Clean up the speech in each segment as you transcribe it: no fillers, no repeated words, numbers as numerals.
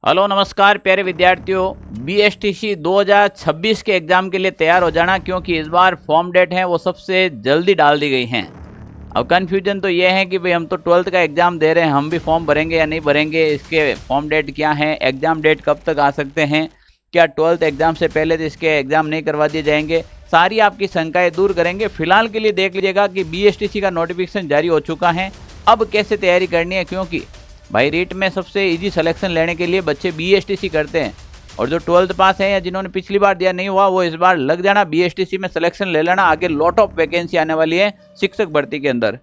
Hello नमस्कार प्यारे विद्यार्थियों, बीएसटीसी 2026 के एग्ज़ाम के लिए तैयार हो जाना, क्योंकि इस बार फॉर्म डेट है वो सबसे जल्दी डाल दी गई हैं। अब कन्फ्यूजन तो ये है कि भाई हम तो 12th का एग्ज़ाम दे रहे हैं, हम भी फॉर्म भरेंगे या नहीं भरेंगे, इसके फॉर्म डेट क्या है, एग्ज़ाम डेट कब तक आ सकते हैं, क्या 12th एग्ज़ाम से पहले तो इसके एग्ज़ाम नहीं करवा दिए जाएंगे। सारी आपकी शंकाएँ दूर करेंगे। फिलहाल के लिए देख लीजिएगा कि बीएसटीसी का नोटिफिकेशन जारी हो चुका है। अब कैसे तैयारी करनी है, क्योंकि भाई रीट में सबसे इजी सिलेक्शन लेने के लिए बच्चे बीएसटीसी करते हैं, और जो 12th पास है या जिन्होंने पिछली बार दिया नहीं हुआ वो इस बार लग जाना, बीएसटीसी में सिलेक्शन ले लेना। आगे लॉट ऑफ वैकेंसी आने वाली है शिक्षक भर्ती के अंदर।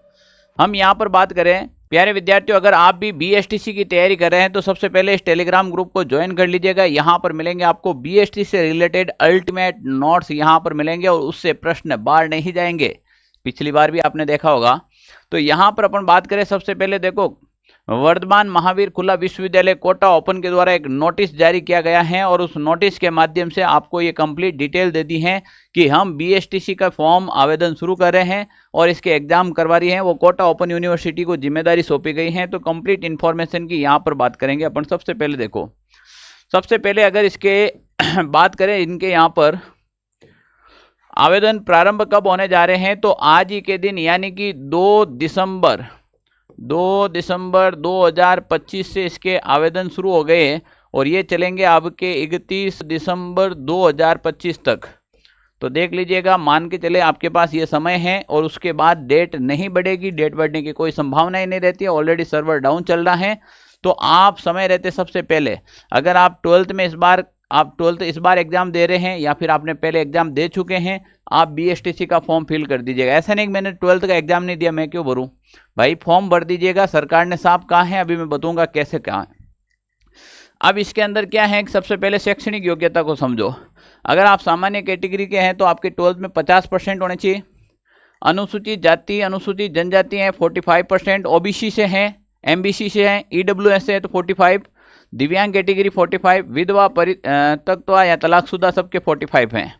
हम यहाँ पर बात करें प्यारे विद्यार्थियों, अगर आप भी बीएसटीसी की तैयारी कर रहे हैं तो सबसे पहले इस टेलीग्राम ग्रुप को ज्वाइन कर लीजिएगा। यहाँ पर मिलेंगे आपको बीएसटीसी से रिलेटेड अल्टीमेट नोट्स, यहाँ पर मिलेंगे और उससे प्रश्न बाहर नहीं जाएंगे। पिछली बार भी आपने देखा होगा। तो यहाँ पर अपन बात करें, सबसे पहले देखो, वर्धमान महावीर खुला विश्वविद्यालय कोटा ओपन के द्वारा एक नोटिस जारी किया गया है, और उस नोटिस के माध्यम से आपको ये कंप्लीट डिटेल दे दी है कि हम बीएसटीसी का फॉर्म आवेदन शुरू कर रहे हैं और इसके एग्जाम करवा रही हैं। वो कोटा ओपन यूनिवर्सिटी को जिम्मेदारी सौंपी गई है। तो कंप्लीट इन्फॉर्मेशन की यहाँ पर बात करेंगे अपन। सबसे पहले देखो, सबसे पहले अगर इसके बात करें, इनके यहाँ पर आवेदन प्रारंभ कब होने जा रहे हैं, तो आज ही के दिन यानी कि 2 दिसंबर 2025 से इसके आवेदन शुरू हो गए हैं, और ये चलेंगे आपके 31 दिसंबर 2025 तक। तो देख लीजिएगा, मान के चले आपके पास ये समय है, और उसके बाद डेट नहीं बढ़ेगी। डेट बढ़ने की कोई संभावना ही नहीं रहती है, ऑलरेडी सर्वर डाउन चल रहा है। तो आप समय रहते सबसे पहले, अगर आप 12th में आप 12th इस बार एग्जाम दे रहे हैं या फिर आपने पहले एग्जाम दे चुके हैं, आप बीएसटीसी का फॉर्म फिल कर दीजिएगा। ऐसा नहीं कि मैंने 12th का एग्जाम नहीं दिया, मैं क्यों भरूं भाई, फॉर्म भर दीजिएगा। सरकार ने साफ कहा है, अभी मैं बताऊंगा कैसे कहा है। अब इसके अंदर क्या है, सबसे पहले शैक्षणिक योग्यता को समझो। अगर आप सामान्य कैटेगरी के हैं तो आपके 12th में 50% होने चाहिए। अनुसूचित जाति अनुसूचित जनजाति हैं 45%, ओबीसी से हैं, एमबीसी से हैं, ईडब्ल्यूएस से है तो 45, दिव्यांग कैटेगरी 45, विधवा परित्यक्ता या तलाकशुदा सबके 45 हैं।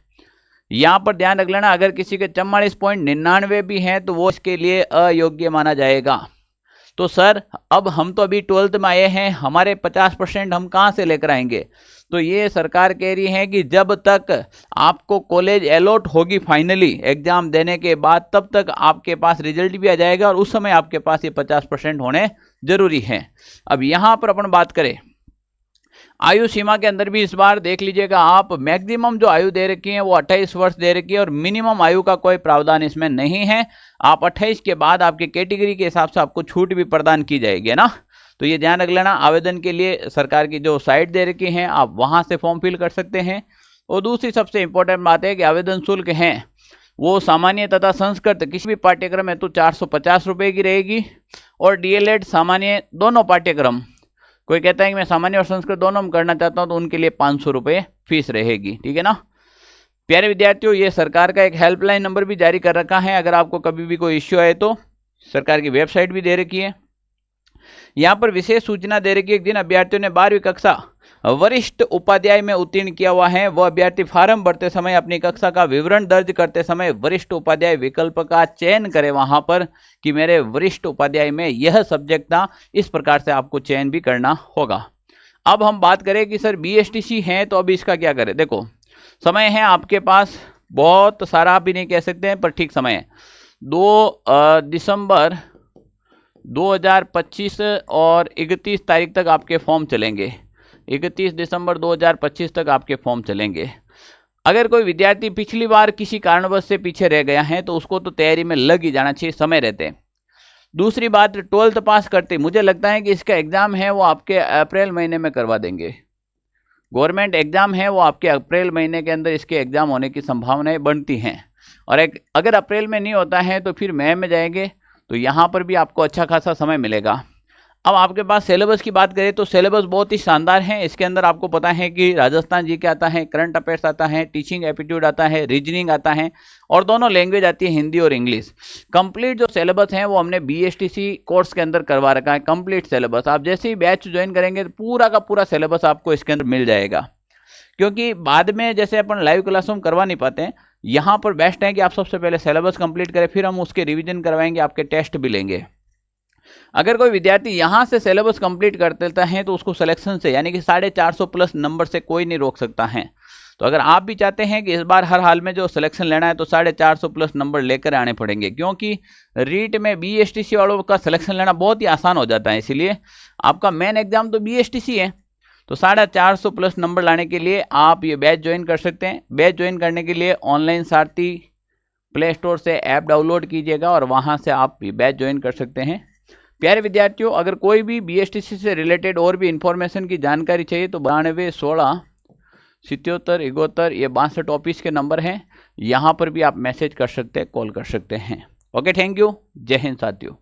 यहाँ पर ध्यान रख लेना, अगर किसी के 44.99 भी हैं तो वो इसके लिए अयोग्य माना जाएगा। तो सर अब हम तो अभी 12th में आए हैं, हमारे 50% हम कहाँ से लेकर आएंगे। तो ये सरकार कह रही है कि जब तक आपको कॉलेज अलॉट होगी फाइनली एग्जाम देने के बाद, तब तक आपके पास रिजल्ट भी आ जाएगा, और उस समय आपके पास ये 50% होने जरूरी है। अब यहाँ पर अपन बात करें आयु सीमा के अंदर भी, इस बार देख लीजिएगा आप, मैक्सिमम जो आयु दे रखी है वो 28 वर्ष दे रखी है, और मिनिमम आयु का कोई प्रावधान इसमें नहीं है। आप 28 के बाद आपके कैटेगरी के हिसाब से आपको छूट भी प्रदान की जाएगी ना। तो ये ध्यान रख लेना। आवेदन के लिए सरकार की जो साइट दे रखी है, आप वहां से फॉर्म फिल कर सकते हैं। और दूसरी सबसे इंपॉर्टेंट बात है कि आवेदन शुल्क है वो सामान्य तथा संस्कृत किसी भी पाठ्यक्रम है तो 450 रुपये की रहेगी, और डीएलएड सामान्य दोनों पाठ्यक्रम, कोई कहता है कि मैं सामान्य और संस्कृत दोनों में करना चाहता हूं तो उनके लिए 500 रुपये फीस रहेगी। ठीक है ना प्यारे विद्यार्थियों, ये सरकार का एक हेल्पलाइन नंबर भी जारी कर रखा है। अगर आपको कभी भी कोई इश्यू आए तो सरकार की वेबसाइट भी दे रखी है। यहाँ पर विशेष सूचना दे रखी है, जिन अभ्यर्थियों ने 12वीं कक्षा वरिष्ठ उपाध्याय में उत्तीर्ण किया हुआ है, वह अभ्यर्थी फार्म भरते समय अपनी कक्षा का विवरण दर्ज करते समय वरिष्ठ उपाध्याय विकल्प का चयन करें, वहां पर कि मेरे वरिष्ठ उपाध्याय में यह सब्जेक्ट था। इस प्रकार से आपको चयन भी करना होगा। अब हम बात करें कि सर बीएसटीसी है तो अभी इसका क्या करें। देखो समय है आपके पास, बहुत सारा आप भी नहीं कह सकते हैं, पर ठीक समय है। 2 दिसंबर 2025 और 31 तारीख तक आपके फॉर्म चलेंगे। 31 दिसंबर 2025 तक आपके फॉर्म चलेंगे। अगर कोई विद्यार्थी पिछली बार किसी कारणवश से पीछे रह गया है तो उसको तो तैयारी में लग ही जाना चाहिए समय रहते। दूसरी बात, 12th पास करते मुझे लगता है कि इसका एग्जाम है वो आपके अप्रैल महीने में करवा देंगे। गवर्नमेंट एग्जाम है वो आपके अप्रैल महीने के अंदर इसके एग्जाम होने की संभावनाएं बनती हैं। और अगर अप्रैल में नहीं होता है तो फिर मई में जाएंगे, तो यहाँ पर भी आपको अच्छा खासा समय मिलेगा। अब आपके पास सिलेबस की बात करें तो सिलेबस बहुत ही शानदार है। इसके अंदर आपको पता है कि राजस्थान जीके आता है, करंट अफेयर्स आता है, टीचिंग एप्टीट्यूड आता है, रीजनिंग आता है, और दोनों लैंग्वेज आती है, हिंदी और इंग्लिश। कंप्लीट जो सिलेबस है वो हमने बीएसटीसी कोर्स के अंदर करवा रखा है, कंप्लीट सिलेबस। आप जैसे ही बैच ज्वाइन करेंगे तो पूरा का पूरा सिलेबस आपको इसके अंदर मिल जाएगा, क्योंकि बाद में जैसे अपन लाइव क्लास में करवा नहीं पाते हैं, यहाँ पर बेस्ट है कि आप सबसे पहले सिलेबस कंप्लीट करें, फिर हम उसके रिवीजन करवाएंगे, आपके टेस्ट भी लेंगे। अगर कोई विद्यार्थी यहाँ से सिलेबस कंप्लीट कर देता है तो उसको सिलेक्शन से यानी कि 450 प्लस नंबर से कोई नहीं रोक सकता है। तो अगर आप भी चाहते हैं कि इस बार हर हाल में जो सिलेक्शन लेना है तो 450 प्लस नंबर लेकर आने पड़ेंगे, क्योंकि रीट में BSTC वालों का सिलेक्शन लेना बहुत ही आसान हो जाता है। इसीलिए आपका मेन एग्जाम तो BSTC है। तो 450 प्लस नंबर लाने के लिए आप ये बैच ज्वाइन कर सकते हैं। बैच ज्वाइन करने के लिए ऑनलाइन सारथी प्ले स्टोर से ऐप डाउनलोड कीजिएगा और वहाँ से आप ये बैच ज्वाइन कर सकते हैं। प्यारे विद्यार्थियों, अगर कोई भी BSTC से रिलेटेड और भी इंफॉर्मेशन की जानकारी चाहिए तो 92 16 77 71 ये 62 ऑफिस के नंबर हैं। यहाँ पर भी आप मैसेज कर सकते हैं, कॉल कर सकते हैं। Okay, thank you. जय हिंद साथियों।